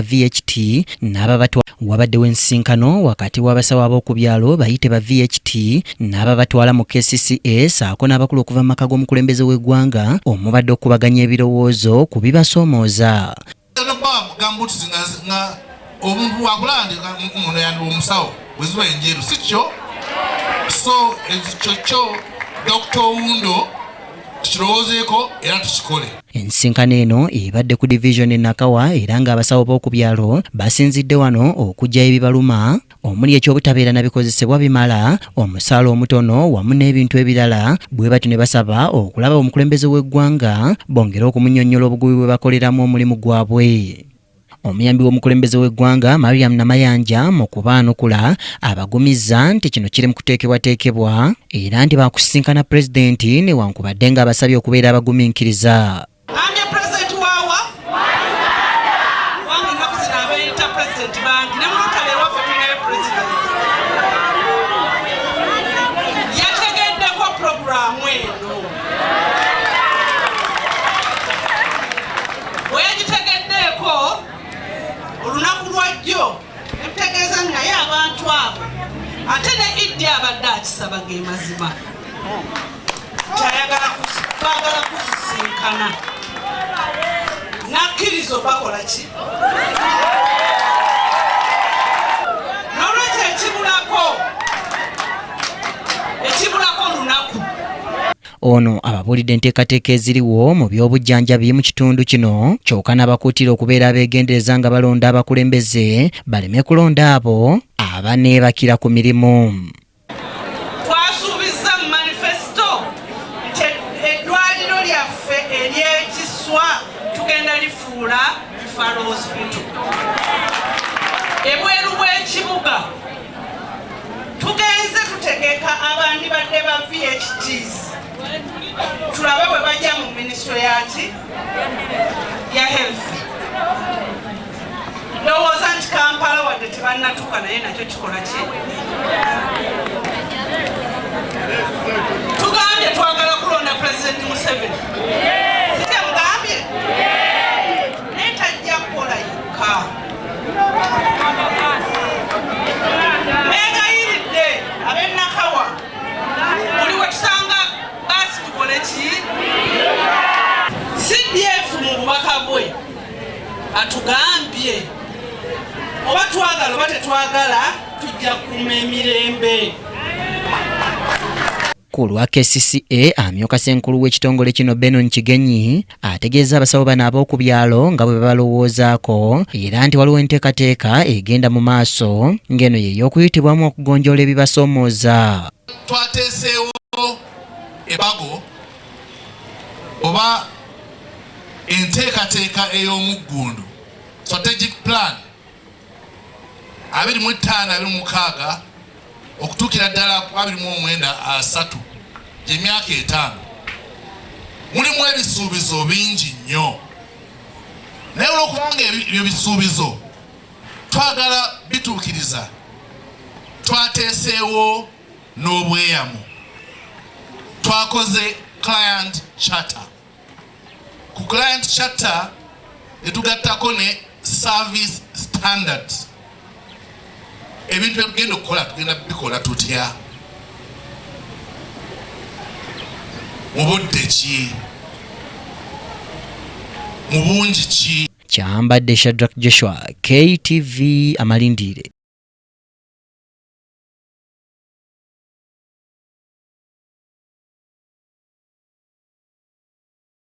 VHT n'ababatwala wabaddewo ensinkano wakati w'abasawo ab'oku byalo bayite ba VHT n'ababatwala mu KCCA saako n'abakulu okuva mu maka g'omukulembeze w'eggwanga omubadde okubaganya ebirowoozo ku bibasoomooza. Omuntu wakulandika muno yandi omusawo bweziba enjeru si kyo so ekyo Dr. Wundo tukirowoozeeko era tukikole. Ensinkano eno ebadde ku division Nakawa era ng'abasawo b'oku byalo basinzidde wano okujja ebibaluma omuli eky'obutabeera na bikozesebwa bimala omusaala omutono wamu n'ebintu ebirala bwe batyo ne basaba okulaba omukulembeze w'eggwanga bongere okumunnyonnyola obugubi bwe bakoleramu omulimu gwabwe. Omuyambi w'omukulembeze w'eggwanga Mariam Namayanja mu kubaanukula abagumizza nti kino kiri mu kuteekebwateekebwa era nti baakusisinkana pulezidenti newankubadde ng'abasabye okubeera abagumiikiriza. Ntegeeza naye abantu abo ate ne Idi abadde akisaba ge mazima kyayagala kusisinkana nakkiriza bakola ki n'olwekyo ekibulako lunaku. Ono ababuulidde enteekateeka eziriwo mu by'obujjanjabi mu kitundu kino kyokka n'abakuutira okubeera abeegendereza nga balonda abakulembeze baleme kulonda abo abaneebakira ku mirimu. Twasuubiza mu manifesto nti eddwaliro lyaffe ery'Ekiswa tugenda lifuula Referral Hospital. Ebweru w'ekibuga tugenze tutegeka abandi badde ba VHTs tulabe bwe bajja mu minisitule ya health. Ndowooza nti Kampala wadde tebannatuuka naye nakyo kikola ki? Tugambye twagala kulonda Pulezidenti Museveni. Site mugambye? Naye tajja kukola yokka. Beegayiridde ab'e Nakawa buli we tusanga baasi tukole ki? CDF mu bubaka bwe atugambye oba twagala oba tetwagala tujja kukuuma emirembe. Ku lwa KCCA amyuka ssenkulu w'ekitongole kino Benon Kigenyi ategeeza abasawo bano ab'oku byalo nga bwe babalowoozaako era nti waliwo enteekateeka egenda mu maaso ng'eno ye y'okuyitibwamu okugonjoola ebibasoomooza. Twateeseewo ebago oba enteekateeka ey'omuggundu strategic plan 25-26 okutuukira ddala 29-3 gy'emyaka 5. Mulimu ebisuubizo bingi nnyo naye olw'okubanga ebyo bisuubizo twagala bituukiriza twateeseewo n'obweyamu. Twakoze client charter. Ku client charter etugattako ne service standards. Ebintu ebigenda okukola tugenda bikola tutya mu budde ki mu bungi ki. Kyambadde Shadrack Joshua, KTV Amalindire.